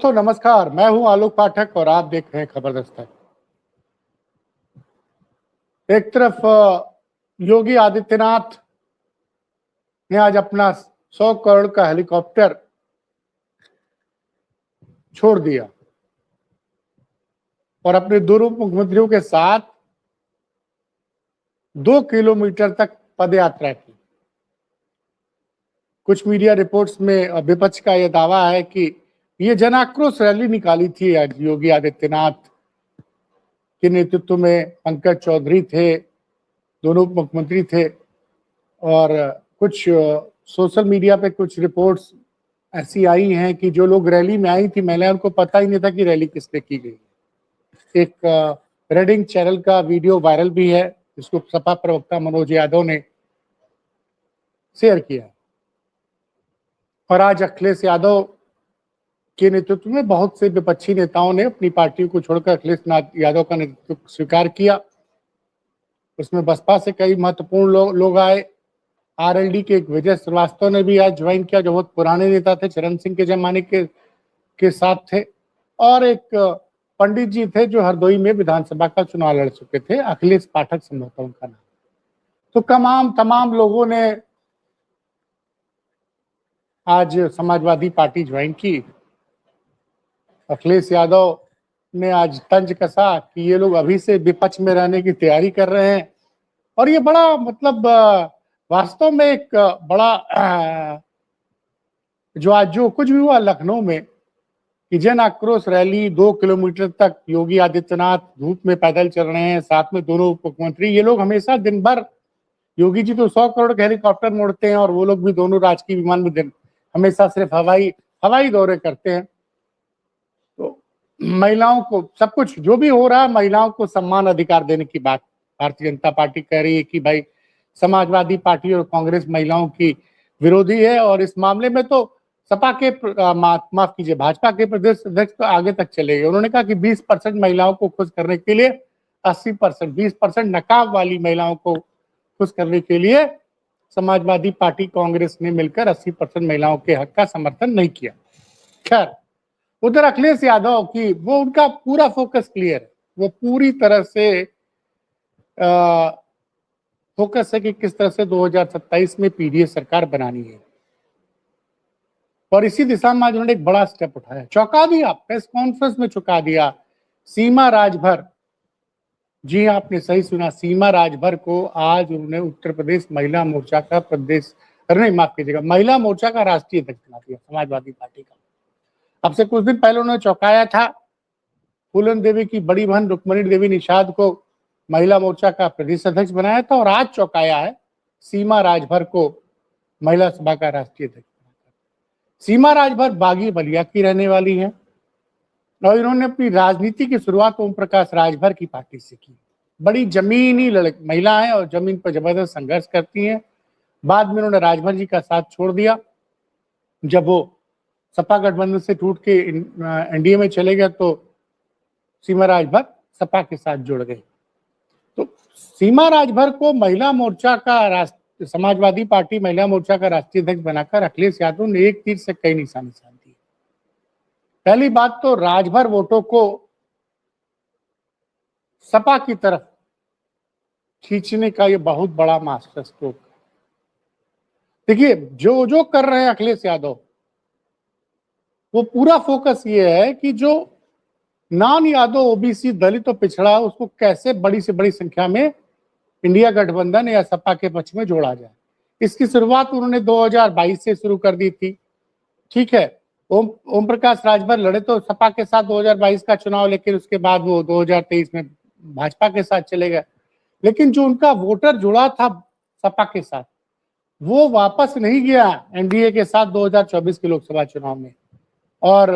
तो नमस्कार, मैं हूं आलोक पाठक और आप देख रहे हैं खबर दस्तक। एक तरफ योगी आदित्यनाथ ने आज अपना 100 करोड़ का हेलीकॉप्टर छोड़ दिया और अपने दोनों मुख्यमंत्रियों के साथ 2 किलोमीटर तक पदयात्रा की। कुछ मीडिया रिपोर्ट्स में विपक्ष का यह दावा है कि ये जन आक्रोश रैली निकाली थी आज योगी आदित्यनाथ के नेतृत्व में। पंकज चौधरी थे, दोनों मुख्यमंत्री थे और कुछ सोशल मीडिया पे कुछ रिपोर्ट्स ऐसी आई हैं कि जो लोग रैली में आई थी महिलाएं, उनको पता ही नहीं था कि रैली किसने की गई। एक रेडिंग चैनल का वीडियो वायरल भी है, जिसको सपा प्रवक्ता मनोज यादव ने शेयर किया। और आज अखिलेश यादव के नेतृत्व में बहुत से विपक्षी नेताओं ने अपनी पार्टी को छोड़कर अखिलेश यादव का नेतृत्व स्वीकार किया। उसमें बसपा से कई महत्वपूर्ण लोग आए। आरएलडी के एक विजय श्रीवास्तव ने भी आज ज्वाइन किया, जो बहुत पुराने नेता थे, चरण सिंह के जमाने के साथ थे। और एक पंडित जी थे जो हरदोई में विधानसभा का चुनाव लड़ चुके थे, अखिलेश पाठक संभवतः उनका नाम। तो तमाम लोगों ने आज समाजवादी पार्टी ज्वाइन की। अखिलेश यादव ने आज तंज कसा कि ये लोग अभी से विपक्ष में रहने की तैयारी कर रहे हैं। और ये बड़ा मतलब वास्तव में एक बड़ा जो कुछ भी हुआ लखनऊ में कि जन आक्रोश रैली 2 किलोमीटर तक, योगी आदित्यनाथ धूप में पैदल चल रहे हैं, साथ में दोनों मुख्यमंत्री। ये लोग हमेशा दिन भर, योगी जी तो 100 करोड़ के हेलीकॉप्टर मोड़ते हैं और वो लोग भी दोनों राजकीय विमान में हमेशा सिर्फ हवाई दौरे करते हैं। तो महिलाओं को सब कुछ जो भी हो रहा है, महिलाओं को सम्मान अधिकार देने की बात भारतीय जनता पार्टी कह रही है कि भाई समाजवादी पार्टी और कांग्रेस महिलाओं की विरोधी है। और इस मामले में तो सपा के माफ कीजिए भाजपा के प्रदेश अध्यक्ष तो आगे तक चले गए। उन्होंने कहा कि 20% महिलाओं को खुश करने के लिए 80%, 20% नकाब वाली महिलाओं को खुश करने के लिए समाजवादी पार्टी कांग्रेस ने मिलकर 80% महिलाओं के हक का समर्थन नहीं किया। खैर, उधर अखिलेश यादव की वो उनका पूरा फोकस क्लियर है। वो पूरी तरह से फोकस है कि किस तरह से 2027 में पीडीए सरकार बनानी है। और इसी दिशा में आज उन्होंने एक बड़ा स्टेप उठाया, चौंका दिया, प्रेस कॉन्फ्रेंस में चौंका दिया। सीमा राजभर, जी हाँ आपने सही सुना, सीमा राजभर को आज उन्होंने उत्तर प्रदेश महिला मोर्चा का महिला मोर्चा का राष्ट्रीय अध्यक्ष बना दिया समाजवादी पार्टी का। अब से कुछ दिन पहले उन्होंने चौंकाया था फूलन देवी की बड़ी बहन रुक्मणी देवी निषाद को महिला मोर्चा का प्रदेश अध्यक्ष बनाया था, और आज चौंकाया है सीमा राजभर को महिला सभा का राष्ट्रीय अध्यक्ष बनाया। सीमा राजभर बागी बलिया की रहने वाली है और इन्होंने अपनी राजनीति की शुरुआत ओम प्रकाश राजभर की पार्टी से की। बड़ी जमीनी महिला है और जमीन पर जबरदस्त संघर्ष करती हैं। बाद में उन्होंने राजभर जी का साथ छोड़ दिया। जब वो सपा गठबंधन से टूट के एनडीए में चले गए तो सीमा राजभर सपा के साथ जुड़ गए। तो सीमा राजभर को महिला मोर्चा का समाजवादी पार्टी महिला मोर्चा का राष्ट्रीय अध्यक्ष बनाकर अखिलेश यादव ने एक तीर से कई निशाने साध दिए। पहली बात तो राजभर वोटों को सपा की तरफ खींचने का ये बहुत बड़ा मास्टर स्ट्रोक है। देखिए, जो कर रहे हैं अखिलेश यादव, वो पूरा फोकस ये है कि जो नॉन यादव ओबीसी दलित और पिछड़ा, उसको कैसे बड़ी से बड़ी संख्या में इंडिया गठबंधन या सपा के पक्ष में जोड़ा जाए। इसकी शुरुआत उन्होंने 2022 से शुरू कर दी थी। ठीक है, ओम प्रकाश राजभर लड़े तो सपा के साथ 2022 का चुनाव, लेकिन उसके बाद वो 2023 में भाजपा के साथ चले गए। लेकिन जो उनका वोटर जुड़ा था सपा के साथ, वो वापस नहीं गया एनडीए के साथ 2024 के लोकसभा चुनाव में। और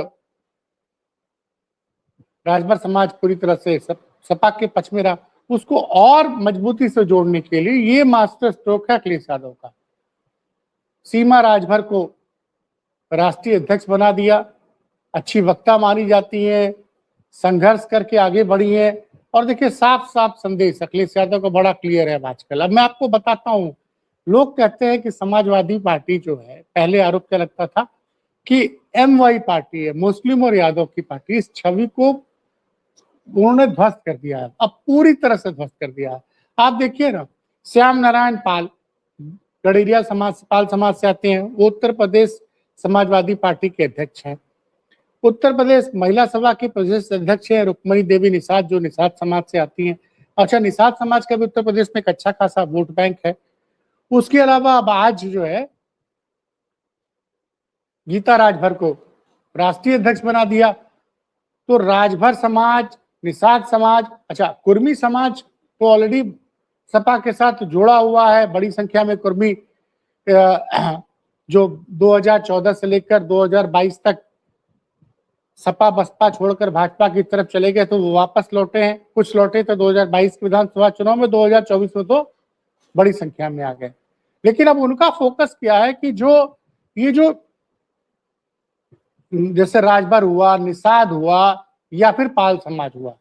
राजभर समाज पूरी तरह से सपा के पक्ष में रहा। उसको और मजबूती से जोड़ने के लिए ये मास्टर स्ट्रोक है अखिलेश यादव का। सीमा राजभर को राष्ट्रीय अध्यक्ष बना दिया। अच्छी वक्ता मानी जाती है, संघर्ष करके आगे बढ़ी है। और देखिए, साफ साफ संदेश अखिलेश यादव का बड़ा क्लियर है आजकल। अब मैं आपको बताता हूं, लोग कहते हैं कि समाजवादी पार्टी जो है, पहले आरोप क्या लगता था कि MY पार्टी है, मुस्लिम और यादव की पार्टी, इस छवि को उन्होंने ध्वस्त कर दिया है, अब पूरी तरह से ध्वस्त कर दिया है। आप देखिए ना, श्याम नारायण पाल गडेरिया समाज पाल समाज से आते हैं, वो उत्तर प्रदेश समाजवादी पार्टी के अध्यक्ष हैं। उत्तर प्रदेश महिला सभा की प्रदेश अध्यक्ष है रुक्मणी देवी निषाद, जो निषाद समाज से आती हैं। अच्छा, निषाद समाज का भी उत्तर प्रदेश में एक अच्छा खासा वोट बैंक है। उसके अलावा अब आज जो है गीता राजभर को राष्ट्रीय अध्यक्ष बना दिया। तो राजभर समाज, निषाद समाज, अच्छा कुर्मी समाज तो ऑलरेडी सपा के साथ जुड़ा हुआ है, बड़ी संख्या में कुर्मी जो 2014 से लेकर 2022 तक सपा बसपा छोड़कर भाजपा की तरफ चले गए, तो वो वापस लौटे हैं। कुछ लौटे तो 2022 के विधानसभा चुनाव में, 2024 में तो बड़ी संख्या में आ गए। लेकिन अब उनका फोकस क्या है कि जो ये जो जैसे राजभर हुआ, निषाद हुआ या फिर पाल समाज हुआ,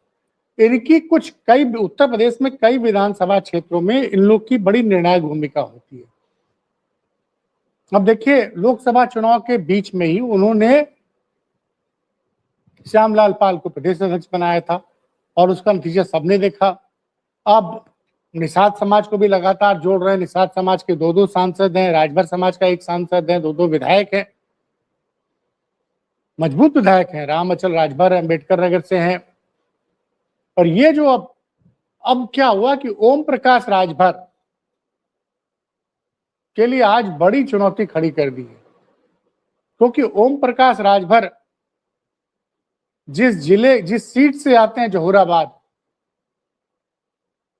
इनकी कुछ कई उत्तर प्रदेश में कई विधानसभा क्षेत्रों में इन लोग की बड़ी निर्णायक भूमिका होती है। अब देखिए, लोकसभा चुनाव के बीच में ही उन्होंने श्यामलाल पाल को प्रदेश अध्यक्ष बनाया था और उसका नतीजा सबने देखा। अब निषाद समाज को भी लगातार जोड़ रहे हैं। निषाद समाज के 2 सांसद हैं, राजभर समाज का 1 सांसद है, 2 विधायक हैं, मजबूत विधायक हैं। राम अचल राजभर अम्बेडकर नगर से हैं। और ये जो अब क्या हुआ कि ओम प्रकाश राजभर के लिए आज बड़ी चुनौती खड़ी कर दी है, क्योंकि ओम प्रकाश राजभर जिस सीट से आते हैं, जहुराबाद,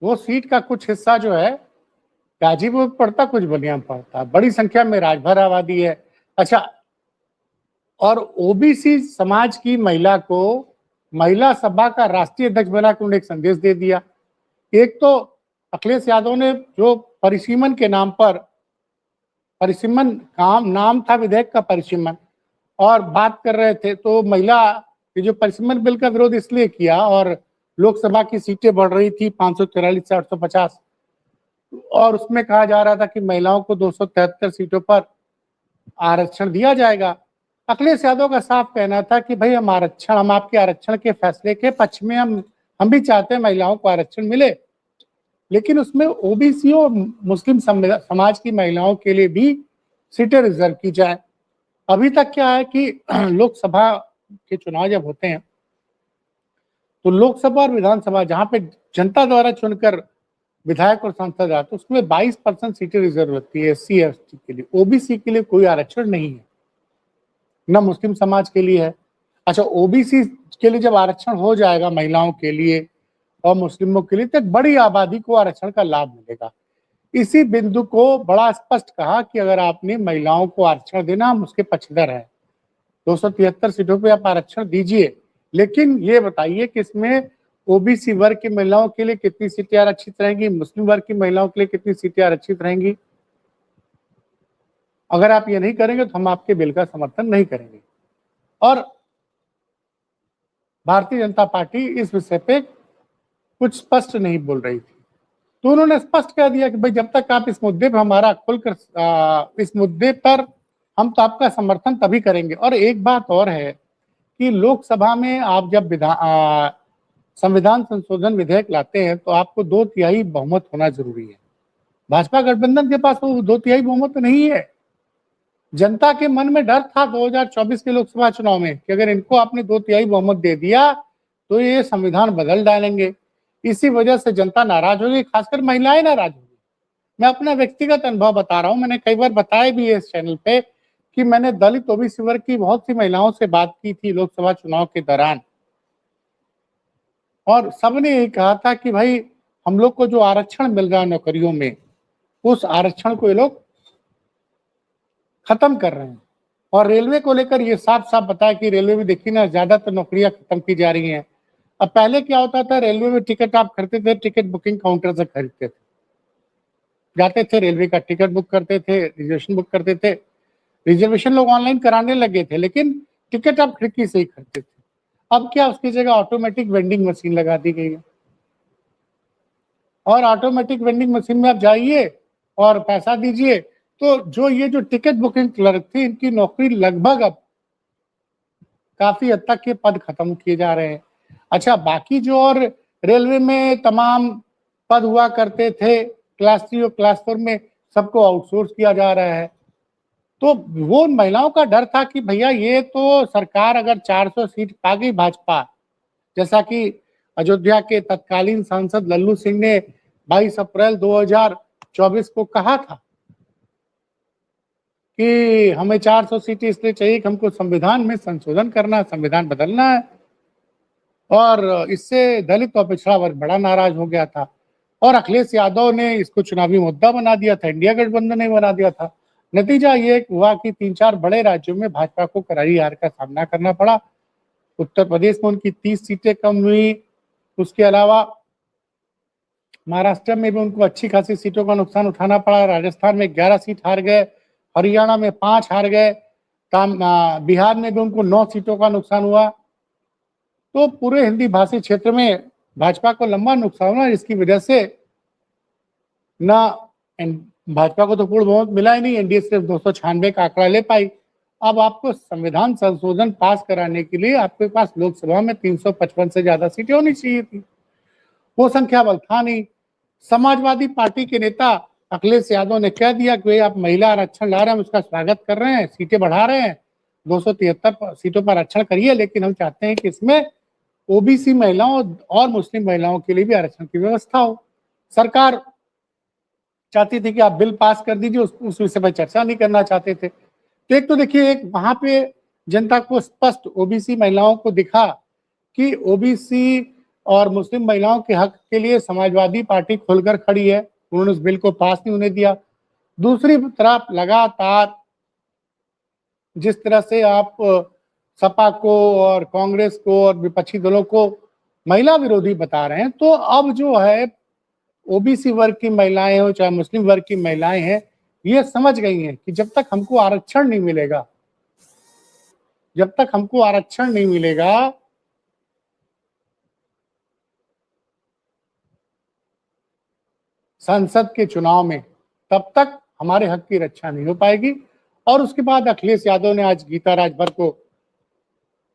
वो सीट का कुछ हिस्सा जो है गाजीपुर पड़ता, कुछ बलिया पड़ता। बड़ी संख्या में राजभर आबादी है। अच्छा, और ओबीसी समाज की महिला को महिला सभा का राष्ट्रीय अध्यक्ष बनाकर उन्होंने एक संदेश दे दिया। एक तो अखिलेश यादव ने जो परिसीमन के नाम पर, परिसीमन काम नाम था विधेयक का परिसीमन, और बात कर रहे थे, तो महिला ये जो परिसीमन बिल का विरोध इसलिए किया, और लोकसभा की सीटें बढ़ रही थी 543 से 850, और उसमें कहा जा रहा था कि महिलाओं को 273 सीटों पर आरक्षण दिया जाएगा। अखिलेश यादव का साफ कहना था कि भाई हम आपके आरक्षण के फैसले के पक्ष में, हम भी चाहते हैं महिलाओं को आरक्षण मिले, लेकिन उसमें ओबीसी और मुस्लिम समाज की महिलाओं के लिए भी सीटें रिजर्व की जाए। अभी तक क्या है कि लोकसभा के चुनाव जब होते हैं तो लोकसभा और विधानसभा जहां पे जनता द्वारा चुनकर विधायक और सांसद आते, उसमें 22% सीटें रिजर्व होती है SC ST के लिए। ओबीसी के लिए कोई आरक्षण नहीं है, न मुस्लिम समाज के लिए है। अच्छा, ओबीसी के लिए जब आरक्षण हो जाएगा महिलाओं के लिए और मुस्लिमों के लिए, तो एक बड़ी आबादी को आरक्षण का लाभ मिलेगा। इसी बिंदु को बड़ा स्पष्ट कहा कि अगर आपने महिलाओं को आरक्षण देना, हम उसके पक्षधर हैं। 273 सीटों पे आप आरक्षण दीजिए, लेकिन ये बताइए कि इसमें ओबीसी वर्ग की महिलाओं के लिए कितनी सीटें आरक्षित रहेंगी, मुस्लिम वर्ग की महिलाओं के लिए कितनी सीटें आरक्षित रहेंगी। अगर आप ये नहीं करेंगे तो हम आपके बिल का समर्थन नहीं करेंगे। और भारतीय जनता पार्टी इस विषय पे कुछ स्पष्ट नहीं बोल रही थी, तो उन्होंने स्पष्ट कह दिया कि भाई जब तक आप इस मुद्दे पर हमारा खुलकर इस मुद्दे पर हम तो आपका समर्थन तभी करेंगे। और एक बात और है कि लोकसभा में आप जब संविधान संशोधन विधेयक लाते हैं तो आपको 2/3 बहुमत होना जरूरी है। भाजपा गठबंधन के पास वो 2/3 बहुमत नहीं है। जनता के मन में डर था 2024 के लोकसभा चुनाव में कि अगर इनको आपने 2/3 बहुमत दे दिया तो ये संविधान बदल डालेंगे। इसी वजह से जनता नाराज होगी, खासकर महिलाएं नाराज होगी। मैं अपना व्यक्तिगत अनुभव बता रहा हूं, मैंने कई बार बताया भी है इस चैनल पे कि मैंने दलित ओबीसी वर्ग की बहुत सी महिलाओं से बात की थी लोकसभा चुनाव के दौरान, और सबने यही कहा था कि भाई हम लोग को जो आरक्षण मिल रहा है नौकरियों में, उस आरक्षण को ये लोग खत्म कर रहे हैं। और रेलवे को लेकर ये साफ साफ बताया कि रेलवे में देखिए ना, ज्यादातर नौकरियां खत्म की जा रही हैं। अब पहले क्या होता था, रेलवे में टिकट आप खरीदते थे, टिकट बुकिंग काउंटर से खरीदते थे, जाते थे रेलवे का टिकट बुक करते थे, रिजर्वेशन बुक करते थे। रिजर्वेशन लोग ऑनलाइन कराने लगे थे, लेकिन टिकट आप खिड़की से ही खरीदते थे। अब क्या, उसकी जगह ऑटोमेटिक वेंडिंग मशीन लगा दी गई है, और ऑटोमेटिक वेंडिंग मशीन में आप जाइए और पैसा दीजिए। तो जो ये जो टिकट बुकिंग क्लर्क थी, इनकी नौकरी लगभग अब काफी हद तक ये पद खत्म किए जा रहे हैं। अच्छा, बाकी जो और रेलवे में तमाम पद हुआ करते थे क्लास 3 और क्लास 4 में, सबको आउटसोर्स किया जा रहा है। तो वो महिलाओं का डर था कि भैया ये तो सरकार अगर 400 सीट पा गई भाजपा, जैसा कि अयोध्या के तत्कालीन सांसद लल्लू सिंह ने 22 अप्रैल 2024 को कहा था कि हमें 400 सीटें इसलिए चाहिए कि हमको संविधान में संशोधन करना है, संविधान बदलना है। और इससे दलित और पिछड़ा वर्ग बड़ा नाराज हो गया था और अखिलेश यादव ने इसको चुनावी मुद्दा बना दिया था, इंडिया गठबंधन ने बना दिया था। नतीजा ये हुआ कि 3-4 बड़े राज्यों में भाजपा को करारी हार का सामना करना पड़ा। उत्तर प्रदेश में उनकी 30 सीटें कम हुई। उसके अलावा महाराष्ट्र में भी उनको अच्छी खासी सीटों का नुकसान उठाना पड़ा। राजस्थान में 11 सीट हार गए, हरियाणा में 5 हार गए, बिहार में भी उनको 9 सीटों का नुकसान हुआ। तो पूरे हिंदी भाषी क्षेत्र में भाजपा को लंबा नुकसान हुआ, जिसकी वजह से ना भाजपा को तो पूर्ण बहुमत मिला ही नहीं, एनडीए सिर्फ 296 का आंकड़ा ले पाई। अब आपको संविधान संशोधन पास कराने के लिए आपके पास लोकसभा में 355 से ज्यादा सीटें होनी चाहिए थी, वो संख्या बल था नहीं। समाजवादी पार्टी के नेता अखिलेश यादव ने कह दिया कि आप महिला आरक्षण ला रहे हैं, हम उसका स्वागत कर रहे हैं, सीटें बढ़ा रहे हैं, 273 सीटों पर आरक्षण करिए, लेकिन हम चाहते हैं कि इसमें ओबीसी महिलाओं और मुस्लिम महिलाओं के लिए भी आरक्षण की व्यवस्था हो। सरकार चाहती थी कि आप बिल पास कर दीजिए, उस विषय पर चर्चा नहीं करना चाहते थे। तो एक तो देखिए, एक वहां पे जनता को स्पष्ट ओबीसी महिलाओं को दिखा कि ओबीसी और मुस्लिम महिलाओं के हक के लिए समाजवादी पार्टी खुलकर खड़ी है, उन्होंने उस बिल को पास नहीं होने दिया। दूसरी तरफ लगातार जिस तरह से आप सपा को और कांग्रेस को और विपक्षी दलों को महिला विरोधी बता रहे हैं, तो अब जो है ओबीसी वर्ग की महिलाएं हो चाहे मुस्लिम वर्ग की महिलाएं हैं, ये समझ गई हैं कि जब तक हमको आरक्षण नहीं मिलेगा, जब तक हमको आरक्षण नहीं मिलेगा, संसद के चुनाव में, तब तक हमारे हक की रक्षा नहीं हो पाएगी। और उसके बाद अखिलेश यादव ने आज गीता राजभर को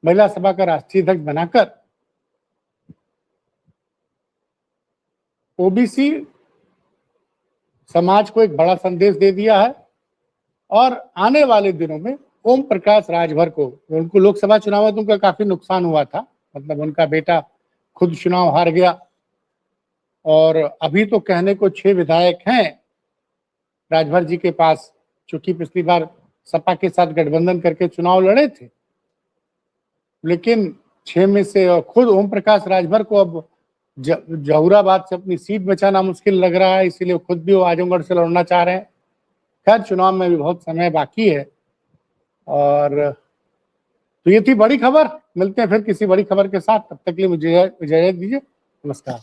महिला सभा का राष्ट्रीय अध्यक्ष बनाकर ओबीसी समाज को एक बड़ा संदेश दे दिया है। और आने वाले दिनों में ओम प्रकाश राजभर को, उनको लोकसभा चुनाव में तो उनका काफी नुकसान हुआ था, मतलब उनका बेटा खुद चुनाव हार गया और अभी तो कहने को 6 विधायक हैं राजभर जी के पास, चूंकि पिछली बार सपा के साथ गठबंधन करके चुनाव लड़े थे, लेकिन 6 में से खुद ओम प्रकाश राजभर को अब जहूराबाद से अपनी सीट बचाना मुश्किल लग रहा है, इसीलिए खुद भी वो आजमगढ़ से लड़ना चाह रहे हैं। खैर, चुनाव में भी बहुत समय बाकी है। और तो ये थी बड़ी खबर। मिलते हैं फिर किसी बड़ी खबर के साथ, तब तक के लिए मुझे इजाजत दीजिए। नमस्कार।